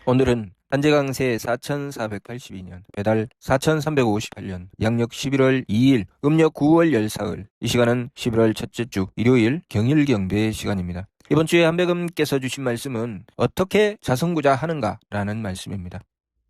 오늘은 단재강세 4482년, 배달 4358년, 양력 11월 2일, 음력 9월 14일, 이 시간은 11월 첫째 주 일요일 경일경배 시간입니다. 이번 주에 한백음께서 주신 말씀은 어떻게 자성구자 하는가라는 말씀입니다.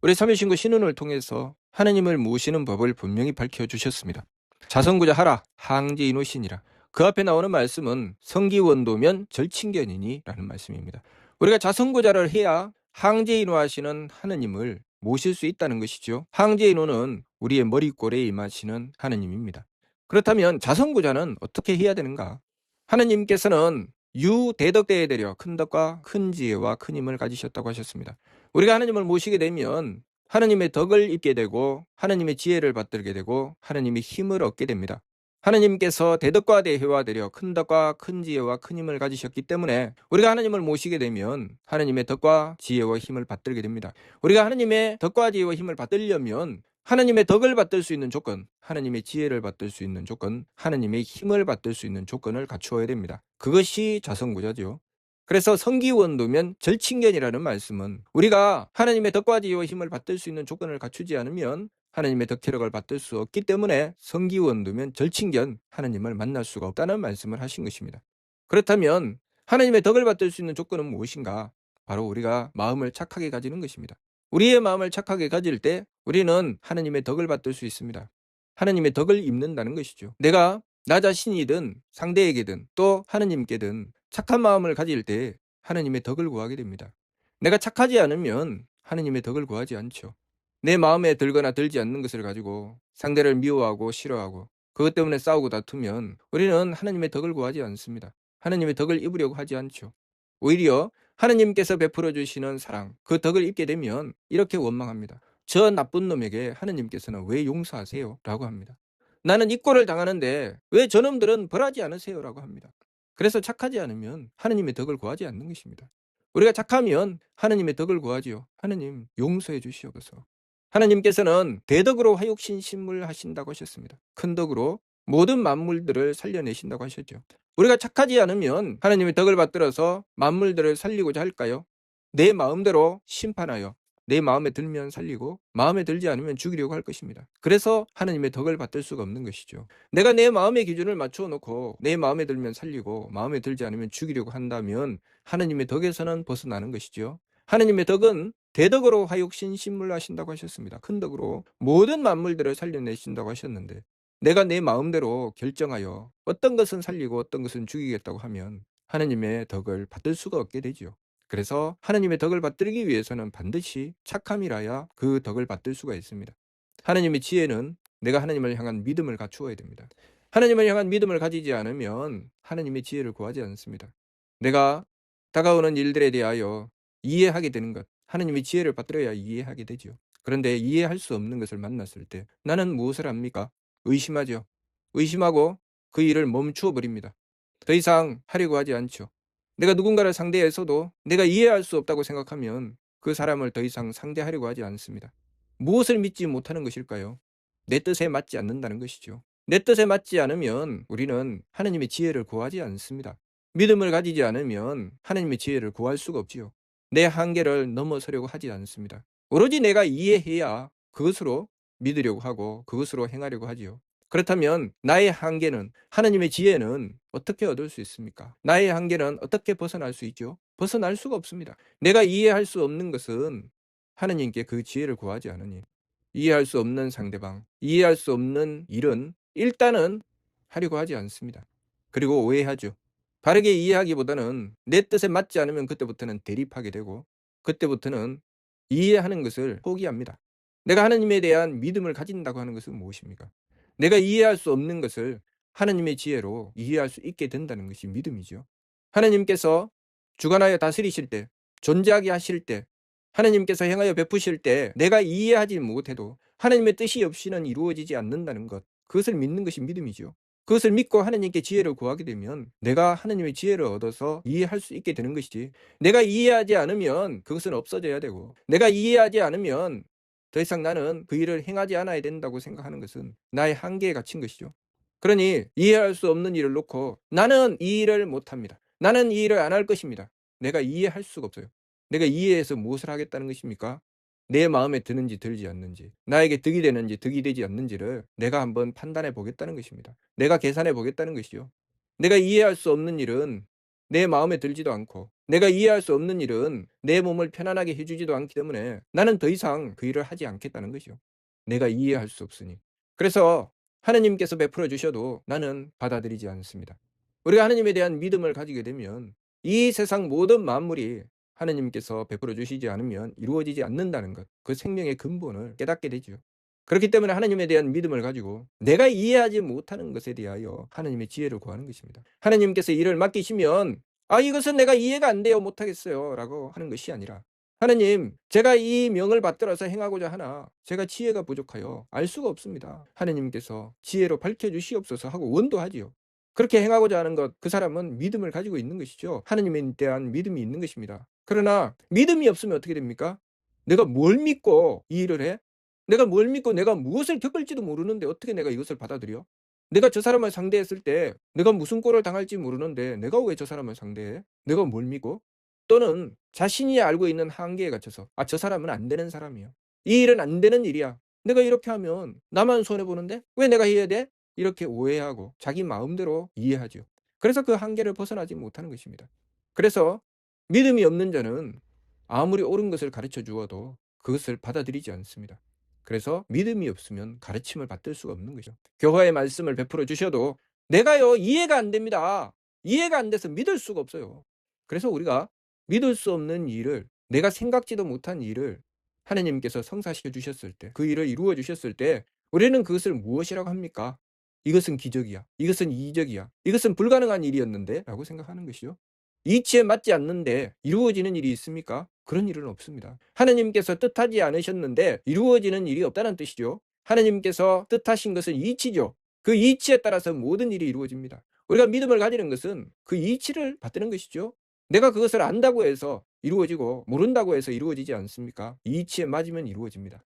우리 참여신구 신운을 통해서 하느님을 모시는 법을 분명히 밝혀주셨습니다. 자성구자 하라, 항제인오신이라. 그 앞에 나오는 말씀은 성기원도면 절친견이니 라는 말씀입니다. 우리가 자성구자를 해야 항제인오하시는 하느님을 모실 수 있다는 것이죠. 항제인오는 우리의 머리꼴에 임하시는 하느님입니다. 그렇다면 자성구자는 어떻게 해야 되는가? 하느님께서는 유대덕대에 대려 큰 덕과 큰 지혜와 큰 힘을 가지셨다고 하셨습니다. 우리가 하느님을 모시게 되면 하느님의 덕을 입게 되고 하느님의 지혜를 받들게 되고 하느님의 힘을 얻게 됩니다. 하느님께서 대덕과 대회와 되려 큰 덕과 큰 지혜와 큰 힘을 가지셨기 때문에 우리가 하느님을 모시게 되면 하느님의 덕과 지혜와 힘을 받들게 됩니다. 우리가 하느님의 덕과 지혜와 힘을 받들려면 하느님의 덕을 받들 수 있는 조건, 하느님의 지혜를 받들 수 있는 조건, 하느님의 힘을 받들 수 있는 조건을 갖추어야 됩니다. 그것이 자성구자죠. 그래서 성기원도면 절친견이라는 말씀은 우리가 하느님의 덕과 지혜와 힘을 받들 수 있는 조건을 갖추지 않으면 하느님의 덕체력을 받들 수 없기 때문에 성기원도면 절친견, 하느님을 만날 수가 없다는 말씀을 하신 것입니다. 그렇다면 하느님의 덕을 받들 수 있는 조건은 무엇인가? 바로 우리가 마음을 착하게 가지는 것입니다. 우리의 마음을 착하게 가질 때 우리는 하느님의 덕을 받들 수 있습니다. 하느님의 덕을 입는다는 것이죠. 내가 나 자신이든 상대에게든 또 하느님께든 착한 마음을 가질 때 하느님의 덕을 구하게 됩니다. 내가 착하지 않으면 하느님의 덕을 구하지 않죠. 내 마음에 들거나 들지 않는 것을 가지고 상대를 미워하고 싫어하고 그것 때문에 싸우고 다투면 우리는 하느님의 덕을 구하지 않습니다. 하느님의 덕을 입으려고 하지 않죠. 오히려 하느님께서 베풀어 주시는 사랑, 그 덕을 입게 되면 이렇게 원망합니다. 저 나쁜 놈에게 하느님께서는 왜 용서하세요? 라고 합니다. 나는 이꼴을 당하는데 왜 저놈들은 벌하지 않으세요? 라고 합니다. 그래서 착하지 않으면 하느님의 덕을 구하지 않는 것입니다. 우리가 착하면 하느님의 덕을 구하지요. 하느님 용서해 주시옵소서. 하느님께서는 대덕으로 화육신심을 하신다고 하셨습니다. 큰 덕으로 모든 만물들을 살려내신다고 하셨죠. 우리가 착하지 않으면 하느님의 덕을 받들어서 만물들을 살리고자 할까요? 내 마음대로 심판하여 내 마음에 들면 살리고 마음에 들지 않으면 죽이려고 할 것입니다. 그래서 하느님의 덕을 받들 수가 없는 것이죠. 내가 내 마음의 기준을 맞춰 놓고 내 마음에 들면 살리고 마음에 들지 않으면 죽이려고 한다면 하느님의 덕에서는 벗어나는 것이죠. 하느님의 덕은 대덕으로 화육신심을 하신다고 하셨습니다. 큰 덕으로 모든 만물들을 살려내신다고 하셨는데 내가 내 마음대로 결정하여 어떤 것은 살리고 어떤 것은 죽이겠다고 하면 하느님의 덕을 받들 수가 없게 되지요. 그래서 하느님의 덕을 받들기 위해서는 반드시 착함이라야 그 덕을 받들 수가 있습니다. 하느님의 지혜는 내가 하느님을 향한 믿음을 갖추어야 됩니다. 하느님을 향한 믿음을 가지지 않으면 하느님의 지혜를 구하지 않습니다. 내가 다가오는 일들에 대하여 이해하게 되는 것, 하느님의 지혜를 받들어야 이해하게 되죠. 그런데 이해할 수 없는 것을 만났을 때 나는 무엇을 합니까? 의심하죠. 의심하고 그 일을 멈추어 버립니다. 더 이상 하려고 하지 않죠. 내가 누군가를 상대해서도 내가 이해할 수 없다고 생각하면 그 사람을 더 이상 상대하려고 하지 않습니다. 무엇을 믿지 못하는 것일까요? 내 뜻에 맞지 않는다는 것이죠. 내 뜻에 맞지 않으면 우리는 하느님의 지혜를 구하지 않습니다. 믿음을 가지지 않으면 하느님의 지혜를 구할 수가 없지요. 내 한계를 넘어서려고 하지 않습니다. 오로지 내가 이해해야 그것으로 믿으려고 하고 그것으로 행하려고 하지요. 그렇다면 나의 한계는, 하느님의 지혜는 어떻게 얻을 수 있습니까? 나의 한계는 어떻게 벗어날 수 있죠? 벗어날 수가 없습니다. 내가 이해할 수 없는 것은 하느님께 그 지혜를 구하지 않으니 이해할 수 없는 상대방, 이해할 수 없는 일은 일단은 하려고 하지 않습니다. 그리고 오해하죠. 바르게 이해하기보다는 내 뜻에 맞지 않으면 그때부터는 대립하게 되고 그때부터는 이해하는 것을 포기합니다. 내가 하느님에 대한 믿음을 가진다고 하는 것은 무엇입니까? 내가 이해할 수 없는 것을 하느님의 지혜로 이해할 수 있게 된다는 것이 믿음이죠. 하느님께서 주관하여 다스리실 때, 존재하게 하실 때, 하느님께서 행하여 베푸실 때 내가 이해하지 못해도 하느님의 뜻이 없이는 이루어지지 않는다는 것, 그것을 믿는 것이 믿음이죠. 그것을 믿고 하느님께 지혜를 구하게 되면 내가 하느님의 지혜를 얻어서 이해할 수 있게 되는 것이지, 내가 이해하지 않으면 그것은 없어져야 되고 내가 이해하지 않으면 더 이상 나는 그 일을 행하지 않아야 된다고 생각하는 것은 나의 한계에 갇힌 것이죠. 그러니 이해할 수 없는 일을 놓고 나는 이 일을 못합니다. 나는 이 일을 안 할 것입니다. 내가 이해할 수가 없어요. 내가 이해해서 무엇을 하겠다는 것입니까? 내 마음에 드는지 들지 않는지, 나에게 득이 되는지 득이 되지 않는지를 내가 한번 판단해 보겠다는 것입니다. 내가 계산해 보겠다는 것이요. 내가 이해할 수 없는 일은 내 마음에 들지도 않고, 내가 이해할 수 없는 일은 내 몸을 편안하게 해주지도 않기 때문에 나는 더 이상 그 일을 하지 않겠다는 것이요. 내가 이해할 수 없으니. 그래서 하느님께서 베풀어 주셔도 나는 받아들이지 않습니다. 우리가 하느님에 대한 믿음을 가지게 되면 이 세상 모든 만물이 하느님께서 베풀어 주시지 않으면 이루어지지 않는다는 것, 그 생명의 근본을 깨닫게 되죠. 그렇기 때문에 하느님에 대한 믿음을 가지고 내가 이해하지 못하는 것에 대하여 하느님의 지혜를 구하는 것입니다. 하느님께서 일을 맡기시면 이것은 내가 이해가 안 돼요, 못하겠어요 라고 하는 것이 아니라, 하느님, 제가 이 명을 받들어서 행하고자 하나 제가 지혜가 부족하여 알 수가 없습니다. 하느님께서 지혜로 밝혀주시옵소서 하고 원도하지요. 그렇게 행하고자 하는 것, 그 사람은 믿음을 가지고 있는 것이죠. 하느님에 대한 믿음이 있는 것입니다. 그러나 믿음이 없으면 어떻게 됩니까? 내가 뭘 믿고 이 일을 해? 내가 뭘 믿고 내가 무엇을 겪을지도 모르는데 어떻게 내가 이것을 받아들여? 내가 저 사람을 상대했을 때 내가 무슨 꼴을 당할지 모르는데 내가 왜 저 사람을 상대해? 내가 뭘 믿고? 또는 자신이 알고 있는 한계에 갇혀서 저 사람은 안 되는 사람이야. 이 일은 안 되는 일이야. 내가 이렇게 하면 나만 손해보는데 왜 내가 해야 돼? 이렇게 오해하고 자기 마음대로 이해하죠. 그래서 그 한계를 벗어나지 못하는 것입니다. 그래서 믿음이 없는 자는 아무리 옳은 것을 가르쳐 주어도 그것을 받아들이지 않습니다. 그래서 믿음이 없으면 가르침을 받들 수가 없는 거죠. 교화의 말씀을 베풀어 주셔도 내가요 이해가 안 됩니다. 이해가 안 돼서 믿을 수가 없어요. 그래서 우리가 믿을 수 없는 일을, 내가 생각지도 못한 일을 하느님께서 성사시켜 주셨을 때, 그 일을 이루어 주셨을 때 우리는 그것을 무엇이라고 합니까? 이것은 기적이야. 이것은 이적이야. 이것은 불가능한 일이었는데 라고 생각하는 것이요. 이치에 맞지 않는데 이루어지는 일이 있습니까? 그런 일은 없습니다. 하느님께서 뜻하지 않으셨는데 이루어지는 일이 없다는 뜻이죠. 하느님께서 뜻하신 것은 이치죠. 그 이치에 따라서 모든 일이 이루어집니다. 우리가 믿음을 가지는 것은 그 이치를 받드는 것이죠. 내가 그것을 안다고 해서 이루어지고 모른다고 해서 이루어지지 않습니까? 이치에 맞으면 이루어집니다.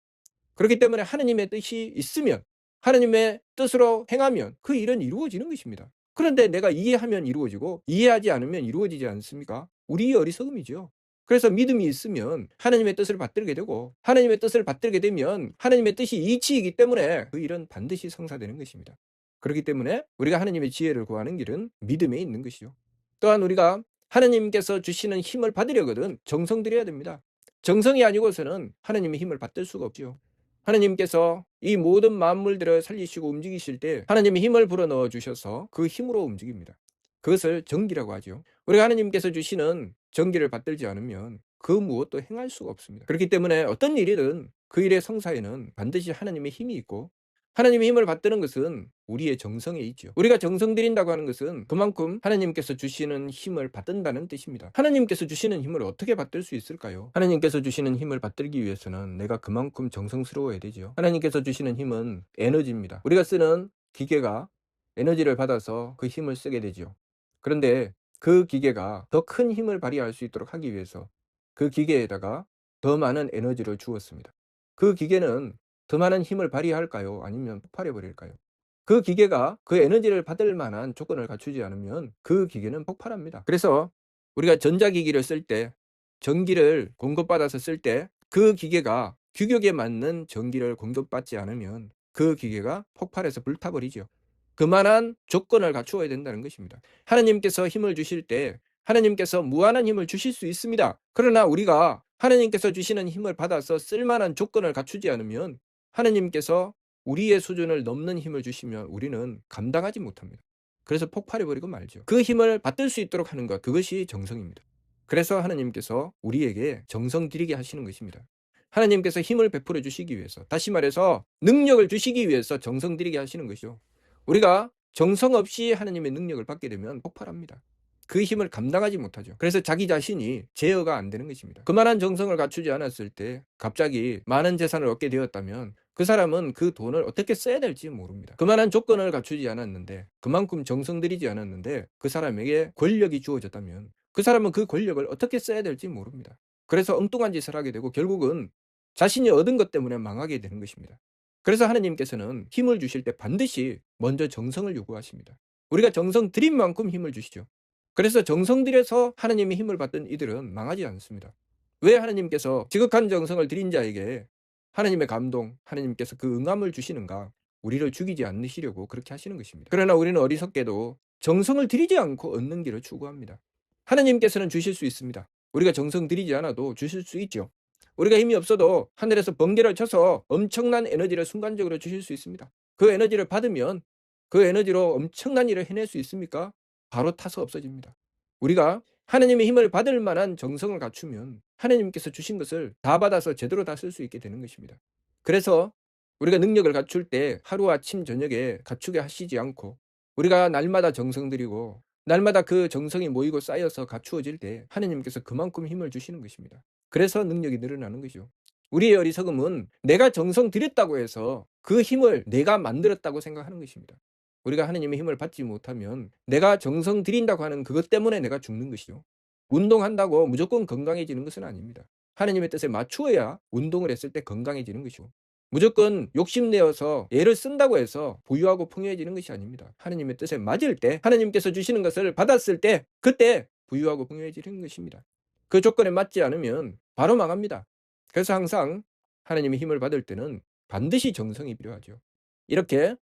그렇기 때문에 하느님의 뜻이 있으면, 하느님의 뜻으로 행하면 그 일은 이루어지는 것입니다. 그런데 내가 이해하면 이루어지고 이해하지 않으면 이루어지지 않습니까? 우리의 어리석음이죠. 그래서 믿음이 있으면 하느님의 뜻을 받들게 되고, 하느님의 뜻을 받들게 되면 하느님의 뜻이 이치이기 때문에 그 일은 반드시 성사되는 것입니다. 그렇기 때문에 우리가 하느님의 지혜를 구하는 길은 믿음에 있는 것이죠. 또한 우리가 하느님께서 주시는 힘을 받으려거든 정성 들여야 됩니다. 정성이 아니고서는 하느님의 힘을 받들 수가 없죠. 하느님께서 이 모든 만물들을 살리시고 움직이실 때 하느님이 힘을 불어넣어 주셔서 그 힘으로 움직입니다. 그것을 정기라고 하죠. 우리가 하느님께서 주시는 정기를 받들지 않으면 그 무엇도 행할 수가 없습니다. 그렇기 때문에 어떤 일이든 그 일의 성사에는 반드시 하느님의 힘이 있고, 하나님의 힘을 받드는 것은 우리의 정성에 있죠. 우리가 정성 들인다고 하는 것은 그만큼 하나님께서 주시는 힘을 받든다는 뜻입니다. 하나님께서 주시는 힘을 어떻게 받들 수 있을까요? 하나님께서 주시는 힘을 받들기 위해서는 내가 그만큼 정성스러워야 되죠. 하나님께서 주시는 힘은 에너지입니다. 우리가 쓰는 기계가 에너지를 받아서 그 힘을 쓰게 되죠. 그런데 그 기계가 더 큰 힘을 발휘할 수 있도록 하기 위해서 그 기계에다가 더 많은 에너지를 주었습니다. 그 기계는 더 많은 힘을 발휘할까요? 아니면 폭발해 버릴까요? 그 기계가 그 에너지를 받을 만한 조건을 갖추지 않으면 그 기계는 폭발합니다. 그래서 우리가 전자기기를 쓸 때, 전기를 공급받아서 쓸 때 그 기계가 규격에 맞는 전기를 공급받지 않으면 그 기계가 폭발해서 불타버리죠. 그만한 조건을 갖추어야 된다는 것입니다. 하나님께서 힘을 주실 때 하나님께서 무한한 힘을 주실 수 있습니다. 그러나 우리가 하나님께서 주시는 힘을 받아서 쓸만한 조건을 갖추지 않으면 하나님께서 우리의 수준을 넘는 힘을 주시면 우리는 감당하지 못합니다. 그래서 폭발해버리고 말죠. 그 힘을 받들 수 있도록 하는 것, 그것이 정성입니다. 그래서 하나님께서 우리에게 정성 들이게 하시는 것입니다. 하나님께서 힘을 베풀어 주시기 위해서, 다시 말해서 능력을 주시기 위해서 정성 들이게 하시는 것이죠. 우리가 정성 없이 하나님의 능력을 받게 되면 폭발합니다. 그 힘을 감당하지 못하죠. 그래서 자기 자신이 제어가 안 되는 것입니다. 그만한 정성을 갖추지 않았을 때 갑자기 많은 재산을 얻게 되었다면 그 사람은 그 돈을 어떻게 써야 될지 모릅니다. 그만한 조건을 갖추지 않았는데, 그만큼 정성 들이지 않았는데 그 사람에게 권력이 주어졌다면 그 사람은 그 권력을 어떻게 써야 될지 모릅니다. 그래서 엉뚱한 짓을 하게 되고 결국은 자신이 얻은 것 때문에 망하게 되는 것입니다. 그래서 하나님께서는 힘을 주실 때 반드시 먼저 정성을 요구하십니다. 우리가 정성 들인 만큼 힘을 주시죠. 그래서 정성 들여서 하나님의 힘을 받던 이들은 망하지 않습니다. 왜 하나님께서 지극한 정성을 들인 자에게 하나님의 감동, 하나님께서 그 응함을 주시는가? 우리를 죽이지 않으시려고 그렇게 하시는 것입니다. 그러나 우리는 어리석게도 정성을 들이지 않고 얻는 길을 추구합니다. 하나님께서는 주실 수 있습니다. 우리가 정성 들이지 않아도 주실 수 있죠. 우리가 힘이 없어도 하늘에서 번개를 쳐서 엄청난 에너지를 순간적으로 주실 수 있습니다. 그 에너지를 받으면 그 에너지로 엄청난 일을 해낼 수 있습니까? 바로 타서 없어집니다. 우리가 하나님의 힘을 받을 만한 정성을 갖추면 하나님께서 주신 것을 다 받아서 제대로 다 쓸 수 있게 되는 것입니다. 그래서 우리가 능력을 갖출 때 하루아침 저녁에 갖추게 하시지 않고 우리가 날마다 정성 들이고 날마다 그 정성이 모이고 쌓여서 갖추어질 때 하나님께서 그만큼 힘을 주시는 것입니다. 그래서 능력이 늘어나는 거죠. 우리의 어리석음은 내가 정성 들였다고 해서 그 힘을 내가 만들었다고 생각하는 것입니다. 우리가 하나님의 힘을 받지 못하면 내가 정성 들인다고 하는 그것 때문에 내가 죽는 것이죠. 운동한다고 무조건 건강해지는 것은 아닙니다. 하나님의 뜻에 맞추어야 운동을 했을 때 건강해지는 것이고 무조건 욕심내어서 애를 쓴다고 해서 부유하고 풍요해지는 것이 아닙니다. 하나님의 뜻에 맞을 때 하나님께서 주시는 것을 받았을 때 그때 부유하고 풍요해지는 것입니다. 그 조건에 맞지 않으면 바로 망합니다. 그래서 항상 하나님의 힘을 받을 때는 반드시 정성이 필요하죠. 이렇게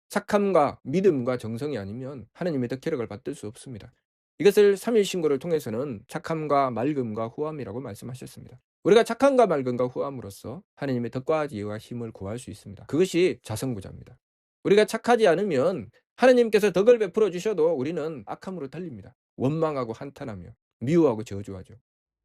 착함과 믿음과 정성이 아니면 하나님의 덕혜력을 받을 수 없습니다. 이것을 삼일신고를 통해서는 착함과 맑음과 후함이라고 말씀하셨습니다. 우리가 착함과 맑음과 후함으로써 하나님의 덕과 지혜와 힘을 구할 수 있습니다. 그것이 자성구자입니다. 우리가 착하지 않으면 하나님께서 덕을 베풀어 주셔도 우리는 악함으로 달립니다. 원망하고 한탄하며 미워하고 저주하죠.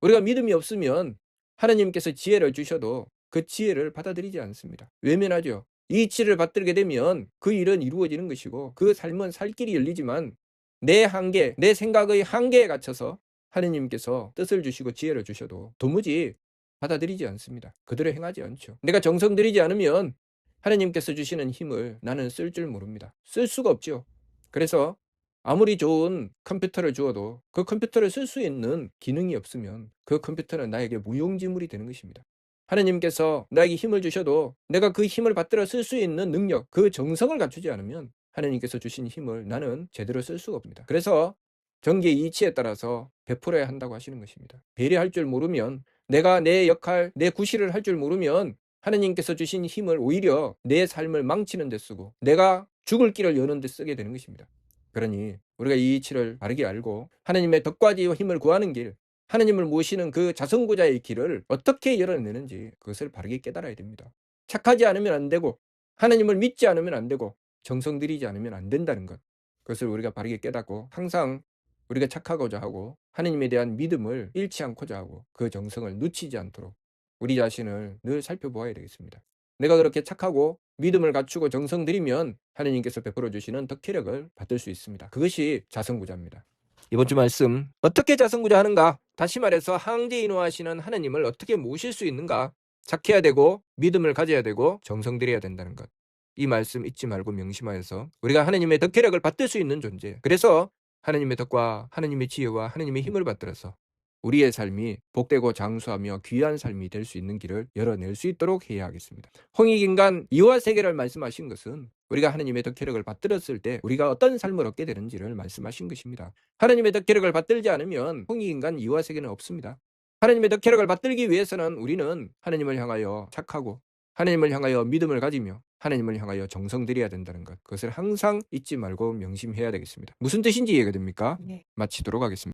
우리가 믿음이 없으면 하나님께서 지혜를 주셔도 그 지혜를 받아들이지 않습니다. 외면하죠. 이 이치를 받들게 되면 그 일은 이루어지는 것이고 그 삶은 살 길이 열리지만 내 한계, 내 생각의 한계에 갇혀서 하나님께서 뜻을 주시고 지혜를 주셔도 도무지 받아들이지 않습니다. 그대로 행하지 않죠. 내가 정성 들이지 않으면 하나님께서 주시는 힘을 나는 쓸 줄 모릅니다. 쓸 수가 없죠. 그래서 아무리 좋은 컴퓨터를 주어도 그 컴퓨터를 쓸 수 있는 기능이 없으면 그 컴퓨터는 나에게 무용지물이 되는 것입니다. 하나님께서 나에게 힘을 주셔도 내가 그 힘을 받들어 쓸 수 있는 능력, 그 정성을 갖추지 않으면 하나님께서 주신 힘을 나는 제대로 쓸 수가 없습니다. 그래서 정기의 이치에 따라서 베풀어야 한다고 하시는 것입니다. 배려할 줄 모르면 내가 내 역할, 내 구실을 할 줄 모르면 하나님께서 주신 힘을 오히려 내 삶을 망치는 데 쓰고 내가 죽을 길을 여는 데 쓰게 되는 것입니다. 그러니 우리가 이 이치를 바르게 알고 하나님의 덕과 지혜와 힘을 구하는 길, 하나님을 모시는 그 자성구자의 길을 어떻게 열어내는지 그것을 바르게 깨달아야 됩니다. 착하지 않으면 안 되고 하나님을 믿지 않으면 안 되고 정성 들이지 않으면 안 된다는 것. 그것을 우리가 바르게 깨닫고 항상 우리가 착하고자 하고 하나님에 대한 믿음을 잃지 않고자 하고 그 정성을 놓치지 않도록 우리 자신을 늘 살펴보아야 되겠습니다. 내가 그렇게 착하고 믿음을 갖추고 정성 들이면 하나님께서 베풀어 주시는 덕혜력을 받을 수 있습니다. 그것이 자성구자입니다. 이번 주 말씀 어떻게 자성구자 하는가? 다시 말해서 항제인화하시는 하나님을 어떻게 모실 수 있는가? 착해야 되고 믿음을 가져야 되고 정성 들여야 된다는 것. 이 말씀 잊지 말고 명심하여서 우리가 하나님의 덕혜력을 받을 수 있는 존재. 그래서 하나님의 덕과 하나님의 지혜와 하나님의 힘을 받들어서 우리의 삶이 복되고 장수하며 귀한 삶이 될 수 있는 길을 열어낼 수 있도록 해야 하겠습니다. 홍익인간 이와 세계를 말씀하신 것은 우리가 하나님의 덕혜력을 받들었을 때 우리가 어떤 삶을 얻게 되는지를 말씀하신 것입니다. 하나님의 덕혜력을 받들지 않으면 홍익인간 이와 세계는 없습니다. 하나님의 덕혜력을 받들기 위해서는 우리는 하나님을 향하여 착하고 하나님을 향하여 믿음을 가지며 하나님을 향하여 정성 들여야 된다는 것. 그것을 항상 잊지 말고 명심해야 되겠습니다. 무슨 뜻인지 이해가 됩니까? 마치도록 하겠습니다.